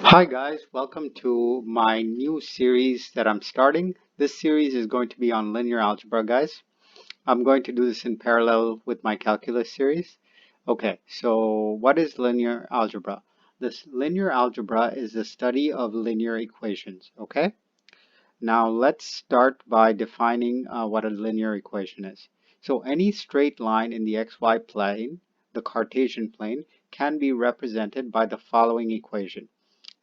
Hi guys, welcome to my new series that I'm starting. This series is going to be on linear algebra, guys. I'm going to do this in parallel with my calculus series. Okay, so what is linear algebra? This linear algebra is the study of linear equations, okay? Now let's start by defining what a linear equation is. So any straight line in the xy plane, the Cartesian plane, can be represented by the following equation.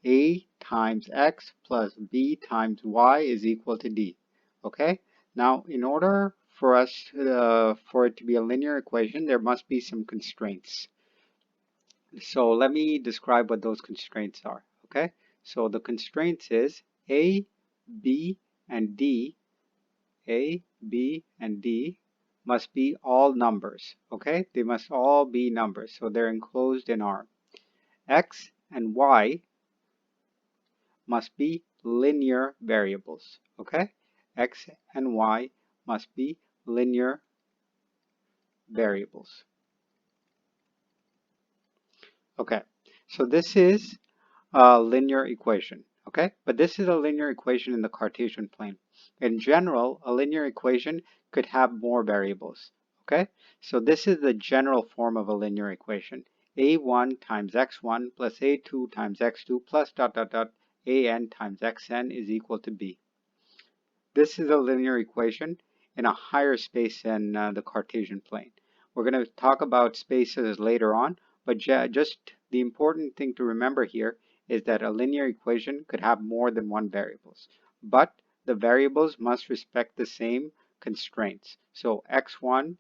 A times x plus b times y is equal to d. Okay? Now, in order for for it to be a linear equation, there must be some constraints. So let me describe what those constraints are. Okay? So the constraints is a, b, and d. A, b, and d must be all numbers. Okay? They must all be numbers. So they're enclosed in R. X and y must be linear variables, okay? X and Y must be linear variables. Okay, so this is a linear equation, okay? But this is a linear equation in the Cartesian plane. In general, a linear equation could have more variables, okay? So this is the general form of a linear equation. A1 times x1 plus a2 times x2 plus dot dot dot an times xn is equal to b. This is a linear equation in a higher space than the Cartesian plane. We're going to talk about spaces later on, but just the important thing to remember here is that a linear equation could have more than one variables, but the variables must respect the same constraints. So x1,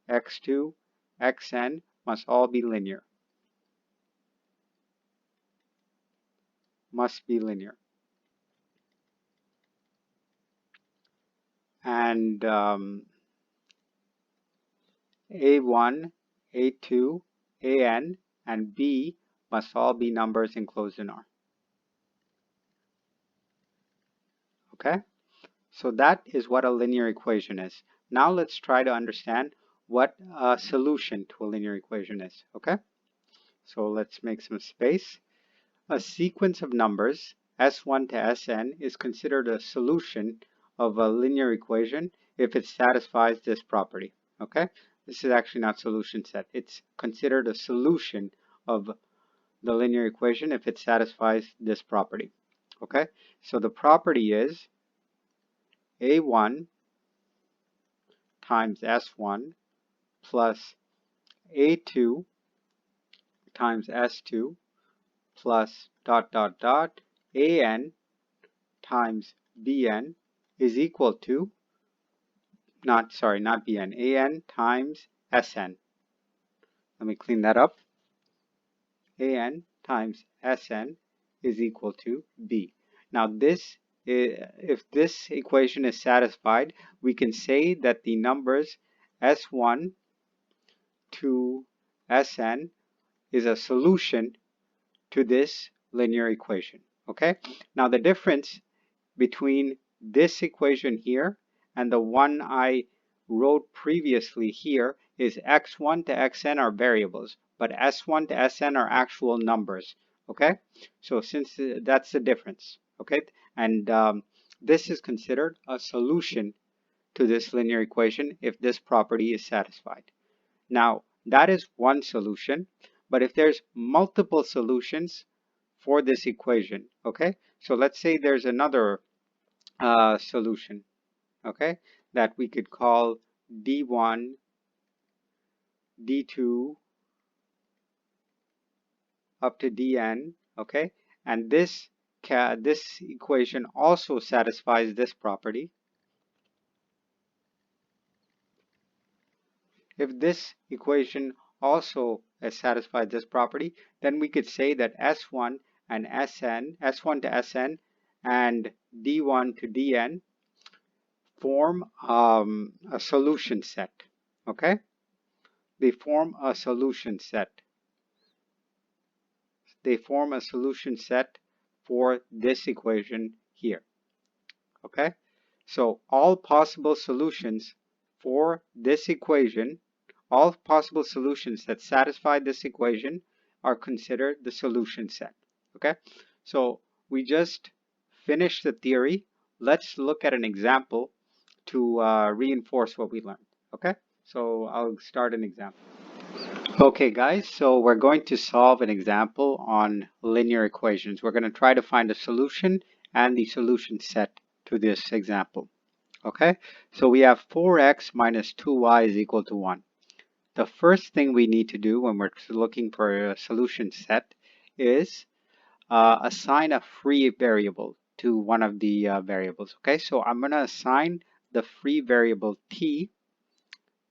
x2, xn must all be linear, must be linear. And A1, A2, AN, and B must all be numbers enclosed in R. Okay? So that is what a linear equation is. Now let's try to understand what a solution to a linear equation is. Okay? So let's make some space. A sequence of numbers, S1 to Sn, is considered a solution of a linear equation if it satisfies this property. Okay? This is actually not solution set. It's considered a solution of the linear equation if it satisfies this property. Okay? So the property is A1 times S1 plus A2 times S2 plus dot dot dot AN times BN is equal to, not BN, AN times SN. Let me clean that up. AN times SN is equal to B. Now if this equation is satisfied, we can say that the numbers S1 to Sn is a solution to this linear equation. Okay? Now the difference between this equation here and the one I wrote previously here is x1 to xn are variables, but s1 to sn are actual numbers. Okay, so since that's the difference, okay, and this is considered a solution to this linear equation if this property is satisfied. Now that is one solution, but if there's multiple solutions for this equation, okay, so let's say there's another solution, okay, that we could call D1, D2 up to Dn, okay, and this equation also satisfies this property. If this equation also satisfies this property, then we could say that S1 and Sn, S1 to Sn and D1 to Dn form a solution set, okay? They form a solution set. They form a solution set for this equation here, okay? So all possible solutions for this equation, all possible solutions that satisfy this equation are considered the solution set, okay? So we just finished the theory. Let's look at an example to reinforce what we learned. Okay, so I'll start an example. Okay, guys, so we're going to solve an example on linear equations. We're going to try to find a solution and the solution set to this example. Okay, so we have 4x minus 2y is equal to 1. The first thing we need to do when we're looking for a solution set is assign a free variable to one of the variables. Okay, so I'm going to assign the free variable t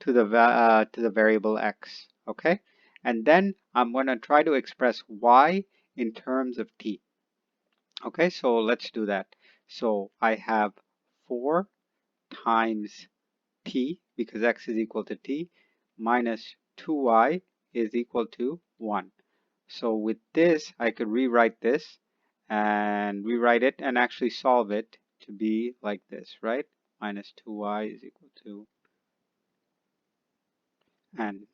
to the variable x. Okay, and then I'm going to try to express y in terms of t. Okay, so let's do that. So I have 4 times t, because x is equal to t, minus 2y is equal to 1. So with this, I could rewrite this and rewrite it and actually solve it to be like this, right? Minus 2y is equal to, and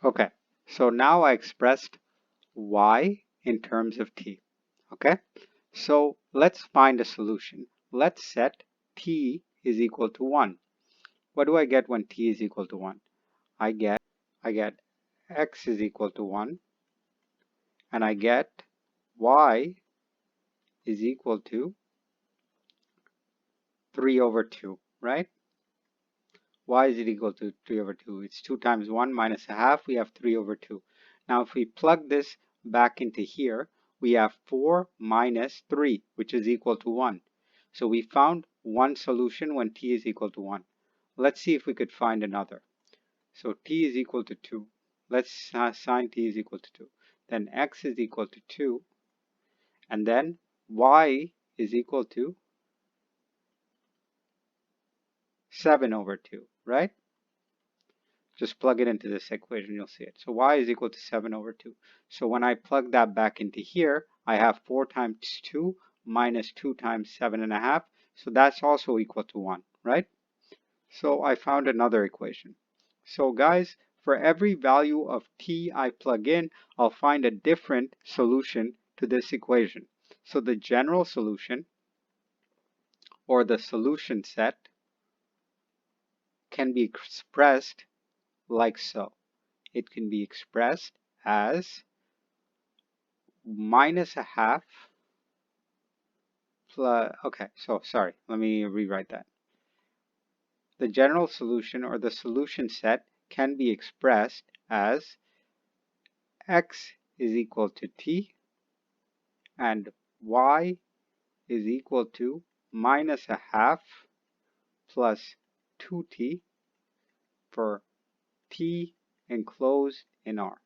okay. So now I expressed y in terms of t. Okay. So let's find a solution. Let's set t is equal to 1. What do I get when t is equal to 1? I get x is equal to 1, and I get y is equal to 3 over 2, right? Y is equal to 3 over 2. It's 2 times 1 minus a half. We have 3 over 2. Now if we plug this back into here, we have 4 minus 3, which is equal to 1. So we found one solution when t is equal to 1. Let's see if we could find another. So t is equal to 2. Let's assign t is equal to 2. Then x is equal to 2. And then y is equal to 7 over 2, right? Just plug it into this equation, you'll see it. So y is equal to 7 over 2. So when I plug that back into here, I have 4 times 2 minus 2 times 7.5. So that's also equal to 1, right? So I found another equation. So guys, for every value of t I plug in, I'll find a different solution to this equation. So the general solution, or the solution set, can be expressed like so. It can be expressed as minus a half plus, okay, so sorry, let me rewrite that. The general solution, or the solution set, can be expressed as x is equal to t and y is equal to minus a half plus 2t for t enclosed in R.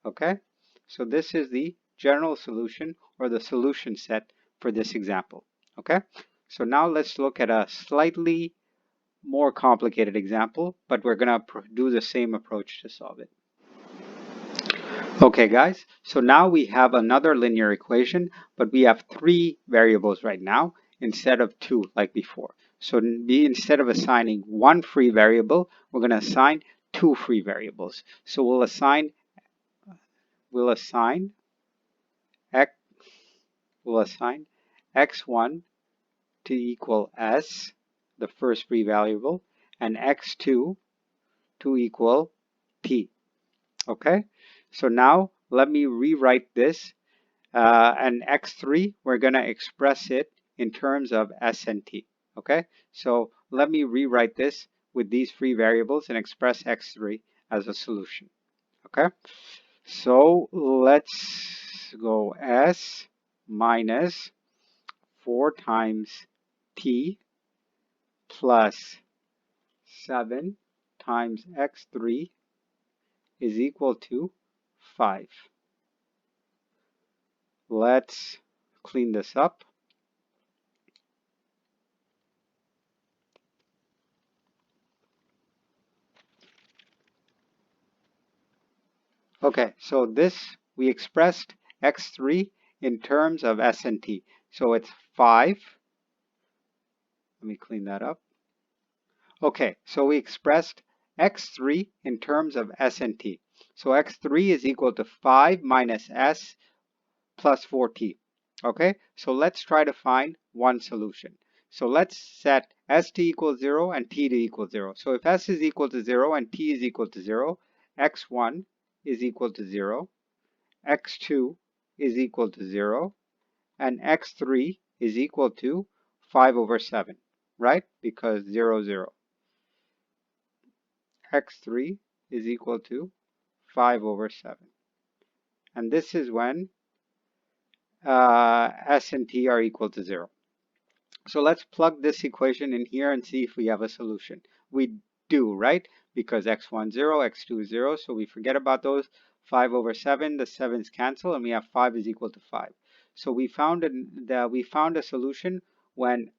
Okay, so this is the general solution, or the solution set, for this example. Okay, so now let's look at a slightly more complicated example, but we're going to do the same approach to solve it. Okay guys, so now we have another linear equation, but we have 3 variables right now instead of 2 like before. So instead of assigning one free variable, we're going to assign 2 free variables. So we'll assign x x1 to equal s, the first free variable, and x2 to equal t. Okay, so now let me rewrite this, and x3, we're going to express it in terms of s and t. Okay, so let me rewrite this with these free variables and express x3 as a solution. Okay, so let's go s minus 4 times t plus 7 times x3 is equal to 5. Let's clean this up. Okay, so this, we expressed x3 in terms of s and t. So it's 5 Let me clean that up. Okay, so we expressed x3 in terms of s and t. So x3 is equal to 5 minus s plus 4t. Okay, so let's try to find one solution. So let's set s to equal 0 and t to equal 0. So if s is equal to 0 and t is equal to 0, x1 is equal to 0, x2 is equal to 0, and x3 is equal to 5 over 7, right? Because 0, 0. x3 is equal to 5 over 7. And this is when s and t are equal to 0. So let's plug this equation in here and see if we have a solution. We do, right? Because x1 0, x2 0, so we forget about those. 5 over 7, the 7's cancel, and we have 5 is equal to 5. So we found a solution when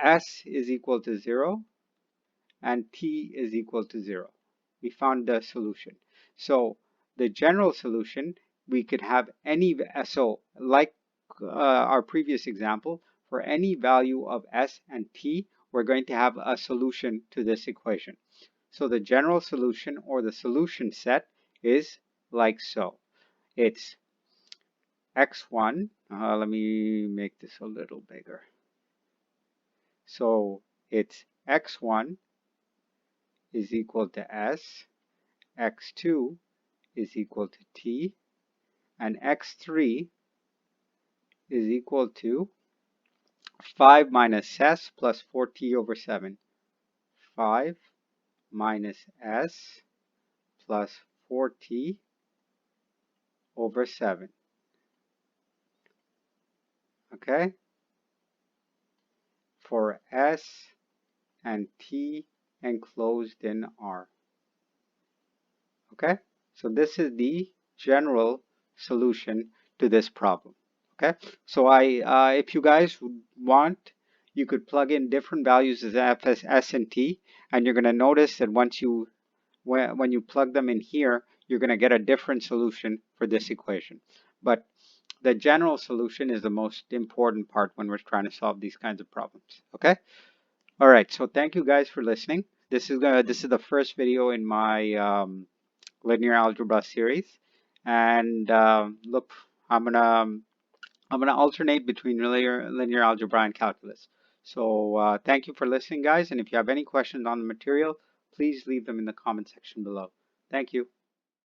s is equal to 0 and t is equal to 0. We found the solution. So the general solution, we could have any, so like our previous example, for any value of s and t, we're going to have a solution to this equation. So the general solution, or the solution set, is like so. It's x1, let me make this a little bigger. So it's x1 is equal to s, x2 is equal to t, and x3 is equal to 5 minus s plus 4t over 7. 5 minus s plus 4t over 7. Okay? For s and t enclosed in R. Okay? So this is the general solution to this problem. Okay? So if you guys want, you could plug in different values as f, s, and t, and you're going to notice that when you plug them in here, you're going to get a different solution for this equation. But the general solution is the most important part when we're trying to solve these kinds of problems. Okay? All right. So thank you guys for listening. This is the first video in my linear algebra series, and look, I'm gonna alternate between linear algebra and calculus. So thank you for listening, guys, and if you have any questions on the material, please leave them in the comment section below. Thank you.